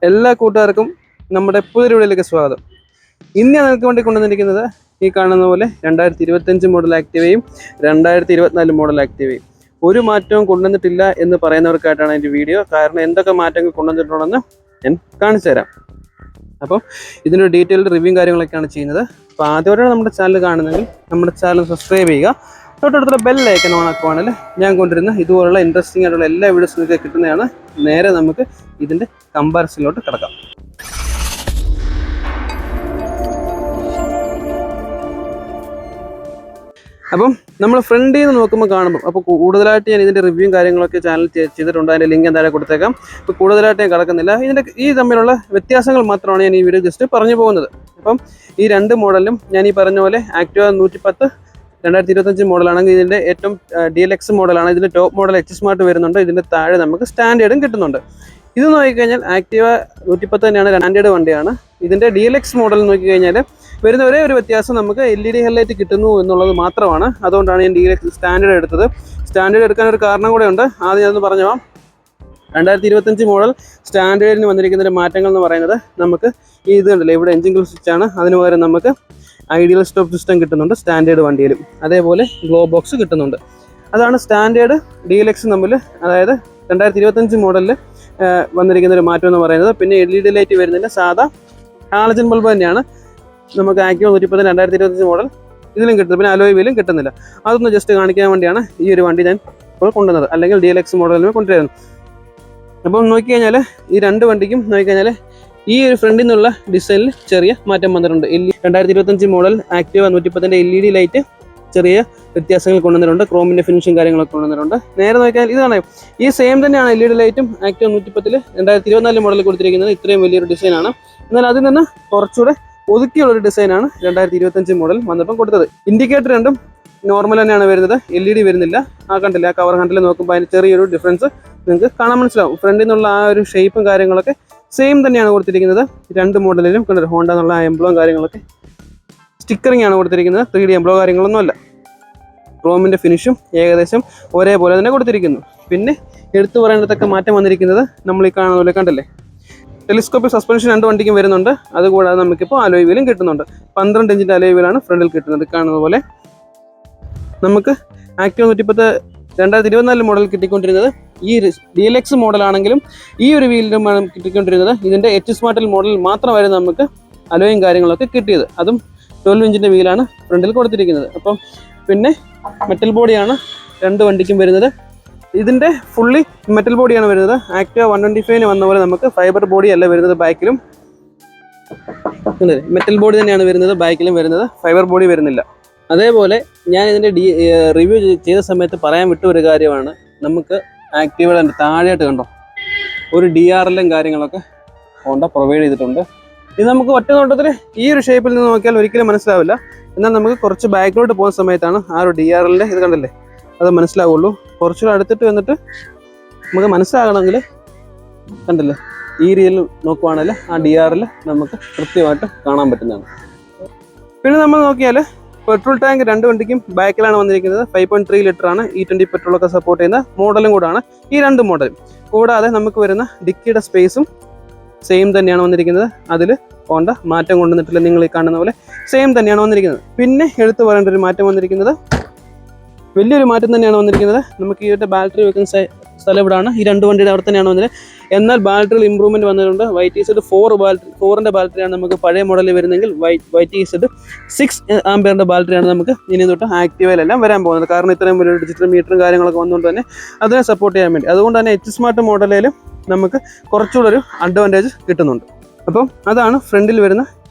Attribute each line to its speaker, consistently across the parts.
Speaker 1: എല്ലാ കൂട്ടുകാർക്കും നമ്മുടെ പുതിയൊരു വീഡിയോയിലേക്ക് സ്വാഗതം. ഇന്ന് ഞാൻ നിങ്ങൾക്ക് വേണ്ടി കൊണ്ടുവന്നിരിക്കുന്നത് ഈ കാണുന്ന പോലെ 2025 മോഡൽ ആക്റ്റീവയും 2024 മോഡൽ ആക്റ്റീവയും. ഒരു മാറ്റവും കൊണ്ടുവന്നിട്ടില്ല എന്ന് പറയുന്നവർക്കായിട്ടാണ് എൻ്റെ വീഡിയോ. കാരണം എന്തൊക്കെ മാറ്റങ്ങൾ കൊണ്ടുവന്നിട്ടുണ്ടെന്ന് ഞാൻ കാണിച്ചു തരാം. അപ്പോൾ ഇതിൻ്റെ ഡീറ്റെയിൽഡ് റിവ്യൂ കാര്യങ്ങളൊക്കെയാണ് ചെയ്യുന്നത്. അപ്പോൾ ആദ്യമായിട്ടാണ് നമ്മുടെ ചാനൽ കാണുന്നതെങ്കിൽ നമ്മുടെ ചാനൽ സബ്സ്ക്രൈബ് ചെയ്യുക. തൊട്ടടുത്തുള്ള ബെൽ ഐക്കൺ ഓൺ ആക്കുവാണെങ്കിൽ ഞാൻ കൊണ്ടുവരുന്ന ഇതുപോലുള്ള ഇൻട്രസ്റ്റിംഗ് ആയിട്ടുള്ള എല്ലാ വീഡിയോസും നിങ്ങൾക്ക് കിട്ടുന്നതാണ്. നേരെ നമുക്ക് ഇതിൻ്റെ കമ്പാരിസണിലോട്ട് കിടക്കാം. അപ്പം നമ്മൾ ഫ്രണ്ടിൽ നിന്ന് നോക്കുമ്പോൾ കാണുമ്പോൾ അപ്പോൾ കൂടുതലായിട്ട് ഞാൻ ഇതിൻ്റെ റിവ്യൂ കാര്യങ്ങളൊക്കെ ചാനൽ ചെയ്തിട്ടുണ്ട്. അതിൻ്റെ ലിങ്ക് എന്തായാലും കൊടുത്തേക്കാം. ഇപ്പോൾ കൂടുതലായിട്ട് ഞാൻ കിടക്കുന്നില്ല. ഈ തമ്മിലുള്ള വ്യത്യാസങ്ങൾ മാത്രമാണ് ഞാൻ ഈ വീഡിയോ ജസ്റ്റ് പറഞ്ഞു പോകുന്നത്. അപ്പം ഈ രണ്ട് മോഡലിലും ഞാൻ ഈ പറഞ്ഞ പോലെ ആക്റ്റീവ 110 2025 മോഡലാണെങ്കിൽ ഇതിൻ്റെ ഏറ്റവും DLX മോഡലാണ്. ഇതിൻ്റെ ടോപ്പ് മോഡൽ എച്ച് സ്മാർട്ട് വരുന്നുണ്ട്. ഇതിൻ്റെ താഴെ നമുക്ക് സ്റ്റാൻഡേർഡും കിട്ടുന്നുണ്ട്. ഇത് നോക്കിക്കഴിഞ്ഞാൽ ആക്റ്റീവ 110 തന്നെയാണ്, സ്റ്റാൻഡേർഡ് വണ്ടിയാണ്. ഇതിൻ്റെ DLX മോഡൽ നോക്കിക്കഴിഞ്ഞാൽ വരുന്ന ഒരേ ഒരു വ്യത്യാസം നമുക്ക് LED ഹെഡ്ലൈറ്റ് കിട്ടുന്നു എന്നുള്ളത് മാത്രമാണ്. അതുകൊണ്ടാണ് ഞാൻ DLX സ്റ്റാൻഡേർഡ് എടുത്തത്. സ്റ്റാൻഡേർഡ് എടുക്കാൻ ഒരു കാരണം കൂടെ ഉണ്ട്. ആദ്യം അതൊന്ന് പറഞ്ഞു പോകാം. 2025 മോഡൽ സ്റ്റാൻഡേർഡിന് വന്നിരിക്കുന്ന മാറ്റങ്ങൾ എന്ന് പറയുന്നത് നമുക്ക് ഈ ഇത് ഉണ്ടല്ലോ, ഇവിടെ എഞ്ചിൻ ഗ്രിൽ സ്വിച്ചാണ്. അതിന് പകരം നമുക്ക് ഐഡിയൽ സ്റ്റോപ്പ് സിസ്റ്റം കിട്ടുന്നുണ്ട് സ്റ്റാൻഡേർഡ് വണ്ടിയിലും. അതേപോലെ ഗ്ലോ ബോക്സ് കിട്ടുന്നുണ്ട്. അതാണ് സ്റ്റാൻഡേർഡ് DLX തമ്മിൽ, അതായത് 2025 മോഡലിൽ വന്നിരിക്കുന്ന ഒരു മാറ്റം എന്ന് പറയുന്നത്. പിന്നെ LED ലൈറ്റ് വരുന്നില്ല, സാധാ ഹാലജൻ ബൾബ് തന്നെയാണ് നമുക്ക് ആക്റ്റീവ 110 2025 മോഡൽ ഇതിലും കിട്ടുന്നത്. പിന്നെ അലോയ് വീലും കിട്ടുന്നില്ല. അതൊന്ന് ജസ്റ്റ് കാണിക്കാൻ വേണ്ടിയാണ് ഈ ഒരു വണ്ടി ഞാൻ ഇപ്പോൾ കൊണ്ടുവന്നത്, അല്ലെങ്കിൽ DLX മോഡലിൽ കൊണ്ടുവരുന്നത്. അപ്പം നോക്കിക്കഴിഞ്ഞാൽ ഈ രണ്ട് വണ്ടിക്കും നോക്കിക്കഴിഞ്ഞാൽ ഈ ഒരു ഫ്രണ്ടിൽ നിന്നുള്ള ഡിസൈനിൽ ചെറിയ മാറ്റം വന്നിട്ടുണ്ട്. 2025 മോഡൽ ആക്റ്റീവ 110 LED ലൈറ്റ് ചെറിയ വ്യത്യാസങ്ങൾ കൊണ്ടുവന്നിട്ടുണ്ട്. ക്രോമിൻ്റെ ഫിനിഷിങ് കാര്യങ്ങളൊക്കെ കൊണ്ടുവന്നിട്ടുണ്ട്. നേരെ നോക്കിയാൽ ഇതാണ്, ഈ സെയിം തന്നെയാണ് LED ലൈറ്റും ആക്റ്റീവ 110 2024 മോഡലിൽ കൊടുത്തിരിക്കുന്നത്. ഇത്രയും വലിയൊരു ഡിസൈനാണ്. എന്നാൽ അതിൽ നിന്ന് കുറച്ചുകൂടെ ഒതുക്കിയുള്ളൊരു ഡിസൈനാണ് 2025 മോഡൽ വന്നപ്പം കൊടുത്തത്. ഇൻഡിക്കേറ്റർ രണ്ടും നോർമൽ തന്നെയാണ് വരുന്നത്, LED വരുന്നില്ല. കണ്ടില്ല, ആ കവർ ഹാൻഡിൽ നോക്കുമ്പോൾ അതിന് ചെറിയൊരു ഡിഫറൻസ് നിങ്ങൾക്ക് കാണാൻ മനസ്സിലാവും. ഫ്രണ്ടിൽ നിന്നുള്ള ആ ഒരു ഷേപ്പും കാര്യങ്ങളൊക്കെ സെയിം തന്നെയാണ് കൊടുത്തിരിക്കുന്നത്. രണ്ട് മോഡലിലും കണ്ടത് ഹോണ്ട എന്നുള്ള എംബ്ലോം കാര്യങ്ങളൊക്കെ സ്റ്റിക്കറിംഗ് ആണ് കൊടുത്തിരിക്കുന്നത്. 3D എംബ്ലോ കാര്യങ്ങളൊന്നും അല്ല. ക്രോമിൻ്റെ ഫിനിഷും ഏകദേശം ഒരേപോലെ തന്നെ കൊടുത്തിരിക്കുന്നു. പിന്നെ എടുത്തു പറയേണ്ടതൊക്കെ മാറ്റം വന്നിരിക്കുന്നത് നമ്മൾ ഈ കാണുന്ന പോലെ കണ്ടല്ലേ, ടെലിസ്കോപ്പിക് സസ്പെൻഷൻ രണ്ട് വണ്ടിക്കും വരുന്നുണ്ട്. അതുകൂടാതെ നമുക്കിപ്പോൾ അലോയ് വീലും കിട്ടുന്നുണ്ട്. 12 ഇഞ്ചിൻ്റെ അലോയ് വീലാണ് ഫ്രണ്ടിൽ കിട്ടുന്നത്. കാണുന്ന പോലെ നമുക്ക് ആക്റ്റീവ 110 2024 മോഡൽ കിട്ടിക്കൊണ്ടിരുന്നത് ഈ DLX മോഡലാണെങ്കിലും ഈ ഒരു വീലിലുമാണ് കിട്ടിക്കൊണ്ടിരുന്നത്. ഇതിൻ്റെ എച്ച് സ്മാർട്ടിൽ മോഡൽ മാത്രമായിരുന്നു നമുക്ക് അലോയും കാര്യങ്ങളൊക്കെ കിട്ടിയത്. അതും 12 ഇഞ്ചിൻ്റെ വീലാണ് ഫ്രണ്ടിൽ കൊടുത്തിരിക്കുന്നത്. അപ്പം പിന്നെ മെറ്റൽ ബോഡിയാണ് രണ്ട് വണ്ടിക്കും വരുന്നത്. ഇതിൻ്റെ ഫുള്ളി മെറ്റൽ ബോഡിയാണ് വരുന്നത്. ആക്റ്റീവ 125 വന്ന പോലെ നമുക്ക് ഫൈബർ ബോഡി അല്ല വരുന്നത്. ബാക്കിലും മെറ്റൽ ബോഡി തന്നെയാണ് വരുന്നത്, ബാക്കിലും വരുന്നത് ഫൈബർ ബോഡി വരുന്നില്ല. അതേപോലെ ഞാൻ ഇതിൻ്റെ റിവ്യൂ ചെയ്ത സമയത്ത് പറയാൻ വിട്ട ഒരു കാര്യമാണ്, നമുക്ക് ആക്റ്റീവയുടെ താഴെയായിട്ട് കണ്ടോ ഒരു DRLും കാര്യങ്ങളൊക്കെ ഹോണ്ട പ്രൊവൈഡ് ചെയ്തിട്ടുണ്ട്. ഇത് നമുക്ക് ഒറ്റ നോട്ടത്തിൽ ഈ ഒരു ഷേപ്പിൽ നിന്ന് നോക്കിയാൽ ഒരിക്കലും മനസ്സിലാവില്ല. എന്നാൽ നമുക്ക് കുറച്ച് ബാക്കിലോട്ട് പോകുന്ന സമയത്താണ് ആ ഒരു DRLിൻ്റെ ഇത് കണ്ടല്ലേ അത് മനസ്സിലാവുള്ളൂ. കുറച്ചുകൂടെ അടുത്തിട്ട് വന്നിട്ട് നമുക്ക് മനസ്സിലാകണമെങ്കിൽ കണ്ടല്ലേ ഈ രീതിയിൽ നോക്കുവാണെങ്കിൽ ആ DRL നമുക്ക് കൃത്യമായിട്ട് കാണാൻ പറ്റുന്നതാണ്. പിന്നെ നമ്മൾ നോക്കിയാൽ പെട്രോൾ ടാങ്ക് രണ്ട് വണ്ടിക്കും ബാക്കിലാണ് വന്നിരിക്കുന്നത്. 5.3 ലിറ്ററാണ്. E20 പെട്രോളൊക്കെ സപ്പോർട്ട് ചെയ്യുന്ന മോഡലും കൂടാണ് ഈ രണ്ട് മോഡലും. കൂടാതെ നമുക്ക് വരുന്ന ഡിക്കിയുടെ സ്പേസും സെയിം തന്നെയാണ് വന്നിരിക്കുന്നത്. അതിൽ ഹോണ്ട മാറ്റം കൊണ്ടുവന്നിട്ടില്ല. നിങ്ങൾ ഈ കാണുന്ന പോലെ സെയിം തന്നെയാണ് വന്നിരിക്കുന്നത്. പിന്നെ എടുത്തു പറയേണ്ട ഒരു മാറ്റം വന്നിരിക്കുന്നത്, വലിയൊരു മാറ്റം തന്നെയാണ് വന്നിരിക്കുന്നത്. നമുക്ക് ഈ ബാറ്ററി വെക്കുന്ന സ്ഥലം ഇവിടെയാണ്. ഈ രണ്ട് വണ്ടിയുടെ അവിടെ തന്നെയാണ് വന്നത്. എന്നാൽ ബാറ്ററിയിൽ ഇമ്പ്രൂവ്മെൻറ്റ് വന്നിട്ടുണ്ട്. YTZ 4ൻ്റെ ബാറ്ററിയാണ് നമുക്ക് പഴയ മോഡലിൽ വരുന്നെങ്കിൽ YTZ 6 ആംപിയറിൻ്റെ ബാറ്ററിയാണ് നമുക്ക് ഇനി തൊട്ട് ആക്റ്റീവയിലെല്ലാം വരാൻ പോകുന്നത്. കാരണം ഇത്രയും വലിയ ഡിജിറ്റൽ മീറ്ററും കാര്യങ്ങളൊക്കെ വന്നുകൊണ്ട് തന്നെ അതിനെ സപ്പോർട്ട് ചെയ്യാൻ വേണ്ടി. അതുകൊണ്ട് തന്നെ എച്ച് സ്മാർട്ട് മോഡലിലും നമുക്ക് കുറച്ചുകൂടെ ഒരു അഡ്വാൻറ്റേജ് കിട്ടുന്നുണ്ട്. അപ്പം അതാണ് ഫ്രണ്ടിൽ വരുന്ന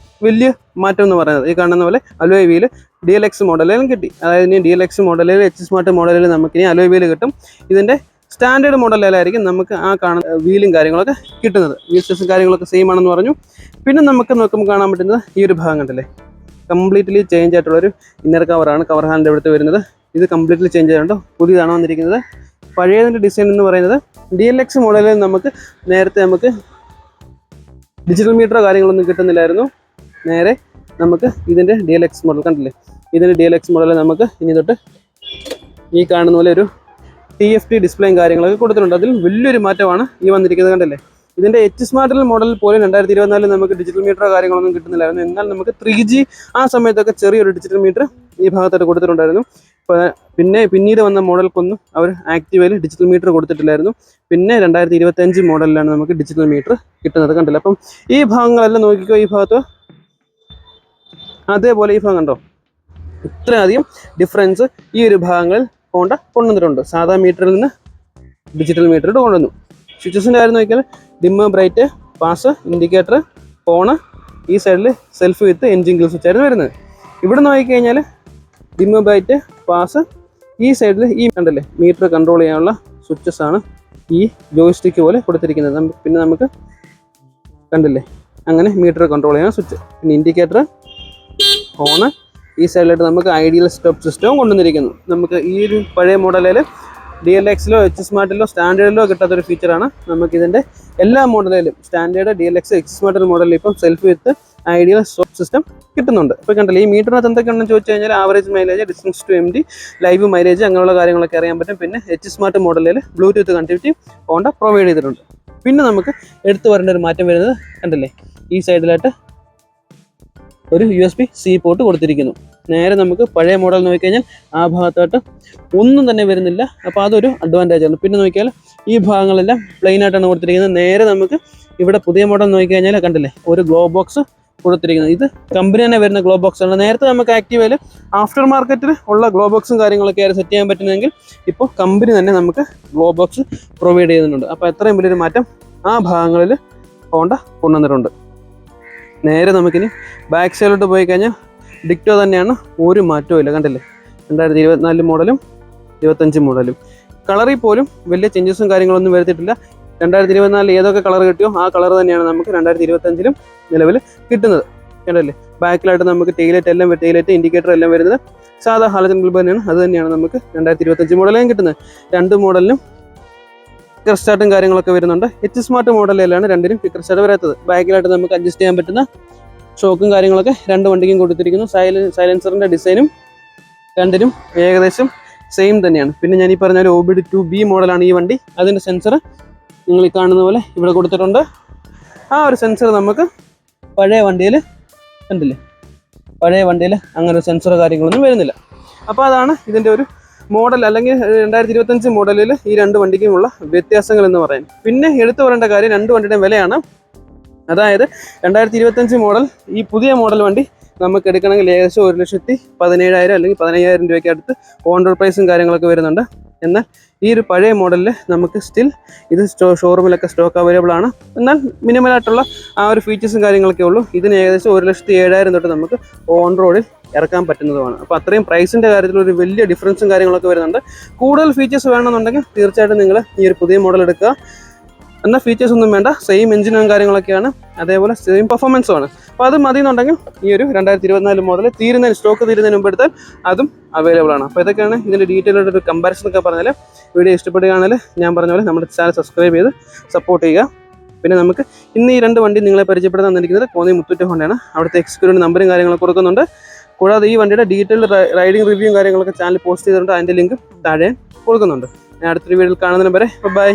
Speaker 1: വലിയ മാറ്റം എന്ന് പറയുന്നത്. ഈ കാണുന്ന പോലെ അലോയ് വീല് DLX മോഡലിലും കിട്ടി. അതായത് ഇനി DLX മോഡലിൽ എച്ച് സ്മാർട്ട് മോഡലിൽ നമുക്കിനി അലോയ് വീല് കിട്ടും. ഇതിൻ്റെ സ്റ്റാൻഡേർഡ് മോഡലിലായിരിക്കും നമുക്ക് ആ കാണുന്ന വീലും കാര്യങ്ങളൊക്കെ കിട്ടുന്നത്. വീൽ സ്പേസും കാര്യങ്ങളൊക്കെ സെയിം ആണെന്ന് പറഞ്ഞു. പിന്നെ നമുക്ക് നോക്കുമ്പോൾ കാണാൻ പറ്റുന്നത് ഈ ഒരു ഭാഗം കണ്ടല്ലേ, കംപ്ലീറ്റ്ലി ചേഞ്ച് ആയിട്ടുള്ളൊരു ഇന്നർ കവറാണ് കവർ ഹാൻഡിൻ്റെ അടുത്ത് വരുന്നത്. ഇത് കംപ്ലീറ്റ്ലി ചേഞ്ച് ആയിട്ടുണ്ട്, പുതിയതാണ് വന്നിരിക്കുന്നത്. പഴയതിൻ്റെ ഡിസൈൻ എന്ന് പറയുന്നത് DLX മോഡലിൽ നേരത്തെ നമുക്ക് ഡിജിറ്റൽ മീറ്ററോ കാര്യങ്ങളൊന്നും കിട്ടുന്നില്ലായിരുന്നു. നേരെ നമുക്ക് ഇതിൻ്റെ DLX മോഡൽ കണ്ടില്ലേ, ഇതിൻ്റെ DLX മോഡലിൽ നമുക്ക് ഇനി തൊട്ട് ഈ കാണുന്ന പോലെ ഒരു TFT ഡിസ്പ്ലേയും കാര്യങ്ങളൊക്കെ കൊടുത്തിട്ടുണ്ട്. അതിൽ വലിയൊരു മാറ്റമാണ് ഈ വന്നിരിക്കുന്നത്. കണ്ടല്ലേ, ഇതിൻ്റെ എച്ച് സ്മാർട്ടിൽ മോഡൽ പോലും 2024 നമുക്ക് ഡിജിറ്റൽ മീറ്ററോ കാര്യങ്ങളൊന്നും കിട്ടുന്നില്ലായിരുന്നു. എന്നാൽ നമുക്ക് 3G ആ സമയത്തൊക്കെ ചെറിയൊരു ഡിജിറ്റൽ മീറ്റർ ഈ ഭാഗത്തായിട്ട് കൊടുത്തിട്ടുണ്ടായിരുന്നു. പിന്നീട് വന്ന മോഡൽക്കൊന്നും അവർ ആക്റ്റീവയിൽ ഡിജിറ്റൽ മീറ്റർ കൊടുത്തിട്ടില്ലായിരുന്നു. പിന്നെ 2025 മോഡലിലാണ് നമുക്ക് ഡിജിറ്റൽ മീറ്റർ കിട്ടുന്നത്. കണ്ടില്ല? അപ്പം ഈ ഭാഗങ്ങളെല്ലാം നോക്കിക്കോ. ഈ ഭാഗത്ത് അതേപോലെ ഈ ഭാഗം കണ്ടോ, ഇത്രയധികം ഡിഫറൻസ് ഈ ഒരു ഭാഗങ്ങളിൽ ഹോണ്ട കൊണ്ടുവന്നിട്ടുണ്ട്. സാധാ മീറ്ററിൽ നിന്ന് ഡിജിറ്റൽ മീറ്ററിൽ കൊണ്ടുവന്നു. സ്വിച്ചസിൻ്റെ കാര്യം നോക്കിയാൽ dim, bright, pass, indicator, phone, ഈ സൈഡിൽ സെൽഫ് വിത്ത് എൻജിൻ ഗ്രിൽ സ്വിച്ചായിരുന്നു വരുന്നത്. ഇവിടെ നോക്കിക്കഴിഞ്ഞാൽ ഡിമ്മ്, ബ്രൈറ്റ്, പാസ്, ഈ സൈഡിൽ ഈ കണ്ടല്ലേ മീറ്റർ കൺട്രോൾ ചെയ്യാനുള്ള സ്വിച്ചസ് ആണ് ഈ ജോയ്സ്റ്റിക്ക് പോലെ കൊടുത്തിരിക്കുന്നത്. പിന്നെ നമുക്ക് കണ്ടില്ലേ അങ്ങനെ മീറ്റർ കൺട്രോൾ ചെയ്യാൻ സ്വിച്ച്. പിന്നെ ഇൻഡിക്കേറ്റർ, ഫോണ്, ഈ സൈഡിലായിട്ട് നമുക്ക് ഐഡിയൽ സ്റ്റോപ്പ് സിസ്റ്റവും കൊണ്ടുവന്നിരിക്കുന്നു. നമുക്ക് ഈ ഒരു പഴയ മോഡലിൽ DLXലോ എച്ച് സ്മാർട്ടിലോ സ്റ്റാൻഡേർഡിലോ കിട്ടാത്തൊരു ഫീച്ചറാണ് നമുക്കിതിൻ്റെ എല്ലാ മോഡലിലും സ്റ്റാൻഡേർഡ്, DLX, എച്ച് സ്മാർട്ട് മോഡലിൽ ഇപ്പം self with ideal stop system കിട്ടുന്നുണ്ട്. ഇപ്പോൾ കണ്ടല്ലോ ഈ മീറ്ററിനകത്ത് എന്തൊക്കെയാണെന്ന് ചോദിച്ചു കഴിഞ്ഞാൽ average mileage, distance to MD, live mileage, അങ്ങനെയുള്ള കാര്യങ്ങളൊക്കെ അറിയാൻ പറ്റും. പിന്നെ എച്ച് സ്മാർട്ട് മോഡലിൽ ബ്ലൂടൂത്ത് കണക്ടിവിറ്റി ഹോണ്ട പ്രൊവൈഡ് ചെയ്തിട്ടുണ്ട്. പിന്നെ നമുക്ക് എടുത്തു വരേണ്ട ഒരു മാറ്റം വരുന്നത് കണ്ടില്ലേ ഈ സൈഡിലായിട്ട് ഒരു USB-C പോർട്ട് കൊടുത്തിരിക്കുന്നു. നേരെ നമുക്ക് പഴയ മോഡൽ നോക്കിക്കഴിഞ്ഞാൽ ആ ഭാഗത്തായിട്ട് ഒന്നും തന്നെ വരുന്നില്ല. അപ്പോൾ അതൊരു അഡ്വാൻറ്റേജ് ആണ്. പിന്നെ നോക്കിയാൽ ഈ ഭാഗങ്ങളെല്ലാം പ്ലെയിൻ ആയിട്ടാണ് കൊടുത്തിരിക്കുന്നത്. നേരെ നമുക്ക് ഇവിടെ പുതിയ മോഡൽ നോക്കിക്കഴിഞ്ഞാൽ കണ്ടില്ലേ ഒരു ഗ്ലോ ബോക്സ് കൊടുത്തിരിക്കുന്നത്. ഇത് കമ്പനി തന്നെ വരുന്ന ഗ്ലോ ബോക്സ് ആണ്. നേരത്തെ നമുക്ക് ആക്റ്റീവയിൽ ആഫ്റ്റർ മാർക്കറ്റിൽ ഉള്ള ഗ്ലോ ബോക്സും കാര്യങ്ങളൊക്കെ ആയിരുന്നു സെറ്റ് ചെയ്യാൻ പറ്റുന്നതെങ്കിൽ ഇപ്പോൾ കമ്പനി തന്നെ നമുക്ക് ഗ്ലോ ബോക്സ് പ്രൊവൈഡ് ചെയ്യുന്നുണ്ട്. അപ്പോൾ എത്രയും വലിയൊരു മാറ്റം ആ ഭാഗങ്ങളിൽ ഹോണ്ട കൊണ്ടുവന്നിട്ടുണ്ട്. നേരെ നമുക്കിനി ബാക്ക് സൈഡിലോട്ട് പോയി കഴിഞ്ഞാൽ ഡിക്റ്റോ തന്നെയാണ്, ഒരു മാറ്റവും ഇല്ല. കണ്ടില്ലേ 2024 മോഡലും 25 മോഡലും കളറിൽ പോലും വലിയ ചേഞ്ചസും കാര്യങ്ങളൊന്നും വരുത്തിയിട്ടില്ല. 2024 ഏതൊക്കെ കളർ കിട്ടിയോ ആ കളർ തന്നെയാണ് നമുക്ക് 2025 നിലവിൽ കിട്ടുന്നത്. കണ്ടല്ലേ ബാക്കിലായിട്ട് നമുക്ക് ടെയിലൈറ്റ് എല്ലാം, ടെയിലൈറ്റ് ഇൻഡിക്കേറ്റർ എല്ലാം വരുന്നത് സാധാ ഹാലജൻ ബൾബ് തന്നെയാണ്. അത് തന്നെയാണ് നമുക്ക് 2025 മോഡലും കിട്ടുന്നത്. രണ്ട് മോഡലിനും കിക്കർ സ്റ്റാർട്ടും കാര്യങ്ങളൊക്കെ വരുന്നുണ്ട്. എച്ച് സ്മാർട്ട് മോഡലിലാണ് രണ്ടിനും കിക്കർ സ്റ്റാർട്ട് വരാത്തത്. ബാക്കിലായിട്ട് നമുക്ക് അഡ്ജസ്റ്റ് ചെയ്യാൻ പറ്റുന്ന ഷോക്കും കാര്യങ്ങളൊക്കെ രണ്ട് വണ്ടിക്കും കൊടുത്തിരിക്കുന്നു. സൈലൻസറിൻ്റെ ഡിസൈനും രണ്ടിനും ഏകദേശം സെയിം തന്നെയാണ്. പിന്നെ ഞാൻ ഈ പറഞ്ഞ ഒരു OBD 2B മോഡലാണ് ഈ വണ്ടി. അതിൻ്റെ സെൻസർ നിങ്ങൾ ഈ കാണുന്ന പോലെ ഇവിടെ കൊടുത്തിട്ടുണ്ട്. ആ ഒരു സെൻസർ നമുക്ക് പഴയ വണ്ടിയിൽ കണ്ടില്ലേ, പഴയ വണ്ടിയിൽ അങ്ങനെ ഒരു സെൻസർ കാര്യങ്ങളൊന്നും വരുന്നില്ല. അപ്പോൾ അതാണ് ഇതിൻ്റെ ഒരു മോഡൽ, അല്ലെങ്കിൽ 2025 മോഡലിൽ ഈ രണ്ട് വണ്ടിക്കുമുള്ള വ്യത്യാസങ്ങൾ എന്ന് പറയാൻ. പിന്നെ എടുത്തു പറയേണ്ട കാര്യം രണ്ട് വണ്ടിയുടെയും വിലയാണ്. അതായത് 2025 മോഡൽ ഈ പുതിയ മോഡൽ വണ്ടി നമുക്ക് എടുക്കണമെങ്കിൽ ഏകദേശം 1,17,000 അല്ലെങ്കിൽ 15,000 രൂപയ്ക്ക് അടുത്ത് ഓൺ റോഡ് പ്രൈസും കാര്യങ്ങളൊക്കെ വരുന്നുണ്ട്. എന്നാൽ ഈ ഒരു പഴയ മോഡലിൽ നമുക്ക് സ്റ്റിൽ ഇത് ഷോറൂമിലൊക്കെ സ്റ്റോക്ക് അവൈലബിൾ ആണ്. എന്നാൽ മിനിമലായിട്ടുള്ള ആ ഒരു ഫീച്ചേഴ്സും കാര്യങ്ങളൊക്കെ ഉള്ളൂ. ഇതിന് ഏകദേശം 1,07,000 തൊട്ട് നമുക്ക് ഓൺ റോഡിൽ ഇറക്കാൻ പറ്റുന്നതുമാണ്. അപ്പോൾ അത്രയും പ്രൈസിൻ്റെ കാര്യത്തിൽ ഒരു വലിയ ഡിഫറൻസും കാര്യങ്ങളൊക്കെ വരുന്നുണ്ട്. കൂടുതൽ ഫീച്ചേഴ്സ് വേണമെന്നുണ്ടെങ്കിൽ തീർച്ചയായിട്ടും നിങ്ങൾ ഈ ഒരു പുതിയ മോഡൽ എടുക്കുക. എന്നാൽ ഫീച്ചേഴ്സ് ഒന്നും വേണ്ട, സെയിം എഞ്ചിനും കാര്യങ്ങളൊക്കെയാണ്, അതേപോലെ സെയിം പെർഫോമൻസും ആണ്. അപ്പോൾ അത് മതി എന്നുണ്ടെങ്കിൽ ഈ ഒരു 2024 മോഡൽ സ്റ്റോക്ക് തീരുന്നതിന് മുമ്പ് എടുത്താൽ അതും അവൈലബിൾ ആണ്. അപ്പോൾ ഇതൊക്കെയാണ് ഇതിൻ്റെ ഡീറ്റെയിൽ ആയിട്ട് ഒരു കമ്പാരിസൺ ഒക്കെ പറഞ്ഞാൽ. വീഡിയോ ഇഷ്ടപ്പെടുകയാണെങ്കിൽ ഞാൻ പറഞ്ഞ പോലെ നമ്മുടെ ചാനൽ സബ്സ്ക്രൈബ് ചെയ്ത് സപ്പോർട്ട് ചെയ്യുക. പിന്നെ നമുക്ക് ഇന്ന് ഈ രണ്ട് വണ്ടി നിങ്ങളെ പരിചയപ്പെടുത്താൻ തന്നിരിക്കുന്നത് കോന്നി മുത്തൂറ്റ് ഹോണ്ടയാണ്. അവിടുത്തെ എക്സിക്യൂട്ടീവ് നമ്പറും കാര്യങ്ങളൊക്കെ കൊടുക്കുന്നുണ്ട്. കൂടാതെ ഈ വണ്ടിയുടെ ഡീറ്റെയിൽ റൈഡിംഗ് റിവ്യൂവും കാര്യങ്ങളൊക്കെ ചാനൽ പോസ്റ്റ് ചെയ്തിട്ടുണ്ട്. അതിൻ്റെ ലിങ്ക് താഴെ കൊടുക്കുന്നുണ്ട്. ഞാൻ അടുത്തൊരു വീഡിയോയിൽ കാണുന്നതിന് വരെ ബൈ.